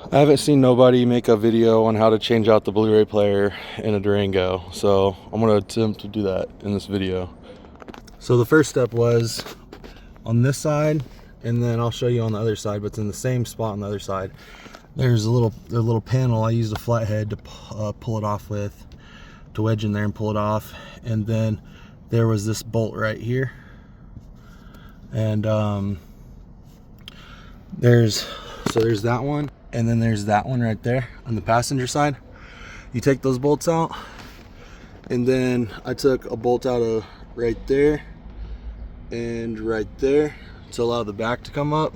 I haven't seen nobody make a video on how to change out the Blu-ray player in a Durango, so I'm going to attempt to do that in this video. So the first step was on this side, and then I'll show you on the other side, but it's in the same spot on the other side. There's a little panel I used a flathead to pull it off with, to wedge in there and pull it off. And then there was this bolt right here, and there's that one, and then there's that one right there on the passenger side. You take those bolts out, and then I took a bolt out of right there and right there to allow the back to come up.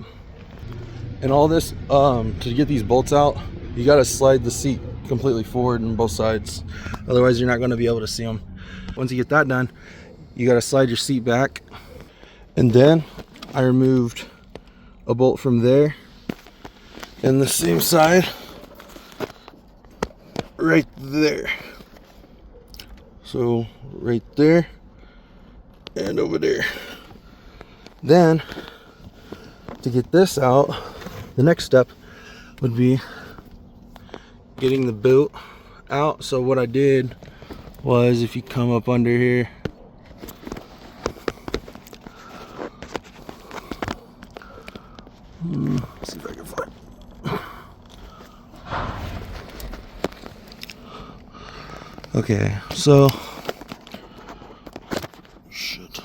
And all this, to get these bolts out, you got to slide the seat completely forward on both sides, otherwise you're not going to be able to see them. Once you get that done, you got to slide your seat back. And then I removed a bolt from there, and the same side right there. So right there and over there. Then to get this out, the next step would be getting the boot out. So what I did was, if you come up under here, let's see if I can find. Okay, so shit.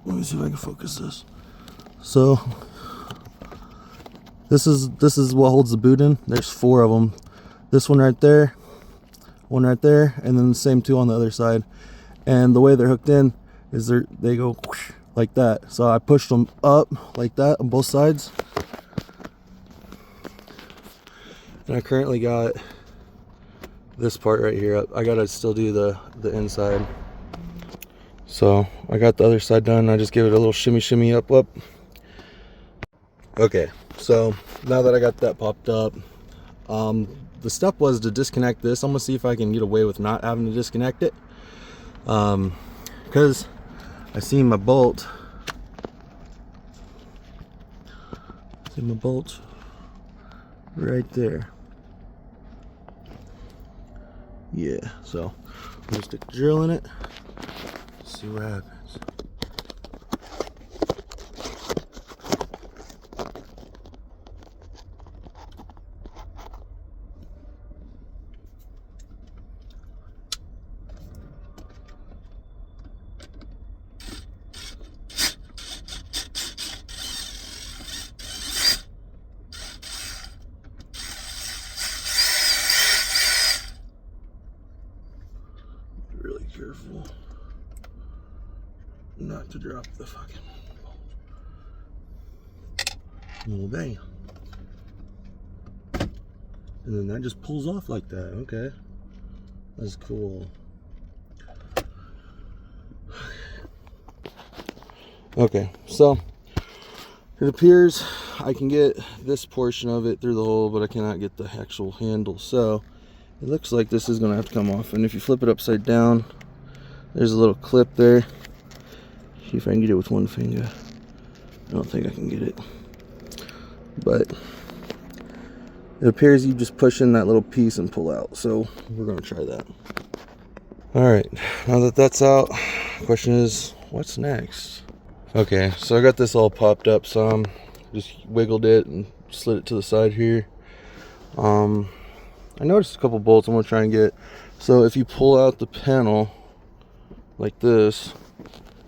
Let me see if I can focus this. So this is what holds the boot in. There's 4 of them. This one right there, one right there, and then the same 2 on the other side. And the way they're hooked in is they go like that. So I pushed them up like that on both sides. And I currently got this part right here. I gotta still do the inside. So I got the other side done. I just give it a little shimmy up. Okay, so now that I got that popped up, the step was to disconnect this. I'm gonna see if I can get away with not having to disconnect it, because I see my bolt. Right there. Yeah, so I'm gonna stick the drill in it, see what happens. Really careful not to drop the fucking bolt. Well, bang. And then that just pulls off like that. Okay, that's cool. Okay, so it appears I can get this portion of it through the hole, but I cannot get the actual handle. So it looks like this is going to have to come off. And if you flip it upside down, there's a little clip there. See if I can get it with one finger. I don't think I can get it, but it appears you just push in that little piece and pull out. So we're going to try that. All right, now that that's out, the question is, what's next? Okay, so I got this all popped up some. Just wiggled it and slid it to the side here. I noticed a couple bolts I'm going to try and get. So if you pull out the panel like this,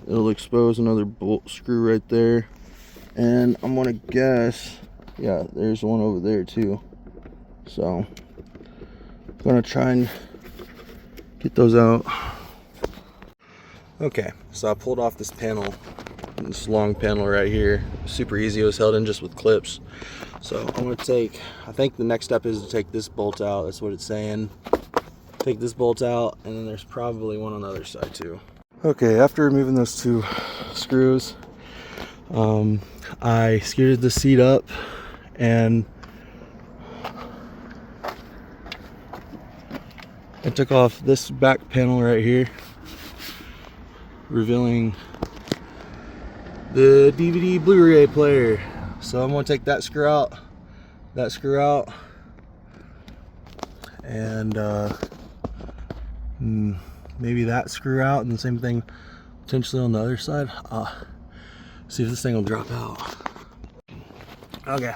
it'll expose another bolt screw right there. And I'm going to guess, yeah, there's one over there too. So I'm going to try and get those out. Okay, so I pulled off this panel, this long panel right here. Super easy. It was held in just with clips. So I'm going to take, I think the next step is to take this bolt out. That's what it's saying. Take this bolt out, and then there's probably one on the other side too. Okay, after removing those 2 screws, I scooted the seat up and I took off this back panel right here, revealing the DVD Blu-ray player. So I'm gonna take that screw out, and maybe that screw out, and the same thing potentially on the other side. See if this thing will drop out. Okay,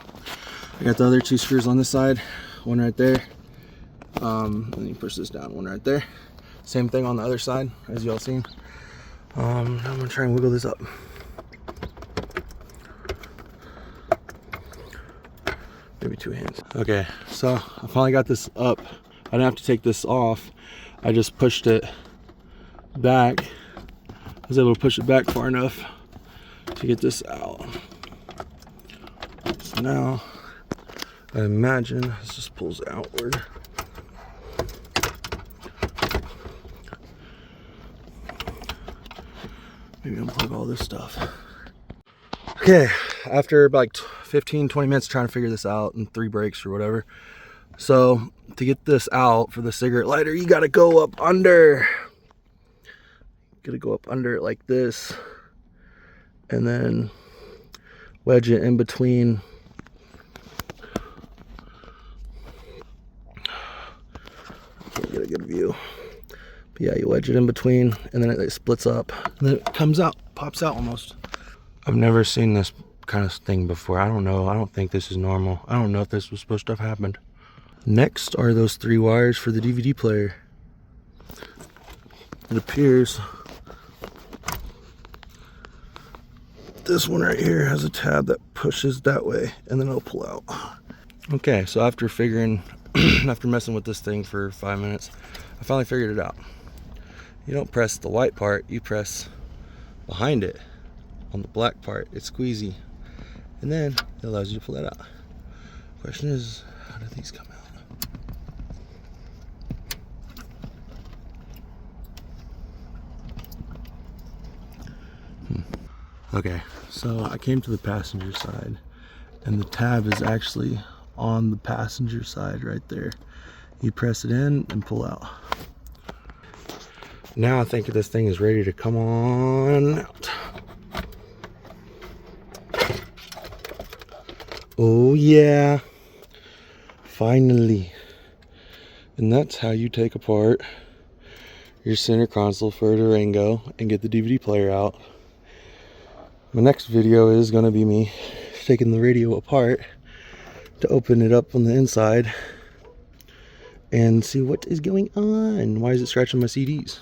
I got the other 2 screws on this side, one right there. And then you push this down, one right there. Same thing on the other side, as y'all seen. I'm gonna try and wiggle this up. Maybe 2 hands. Okay, so I finally got this up. I didn't have to take this off. I just pushed it back. I was able to push it back far enough to get this out. So now, I imagine this just pulls outward. Maybe unplug all this stuff. Okay, after about like 15-20 minutes trying to figure this out and 3 breaks or whatever. So to get this out for the cigarette lighter, you gotta go up under. You gotta go up under it like this, and then wedge it in between. Can't get a good view. But yeah, you wedge it in between, and then it splits up, and then it comes out, pops out almost. I've never seen this kind of thing before. I don't know. I don't think this is normal. I don't know if this was supposed to have happened. Next are those 3 wires for the DVD player. It appears this one right here has a tab that pushes that way, and then it'll pull out. Okay, so after messing with this thing for 5 minutes, I finally figured it out. You don't press the white part, you press behind it. On the black part, it's squeezy, and then it allows you to pull that out. Question is, how do these come out? Okay, so I came to the passenger side, and the tab is actually on the passenger side right there. You press it in and pull out. Now I think this thing is ready to come on out. Oh yeah, finally. And that's how you take apart your center console for a Durango and get the DVD player out. My next video is going to be me taking the radio apart to open it up on the inside and see what is going on. Why is it scratching my CDs?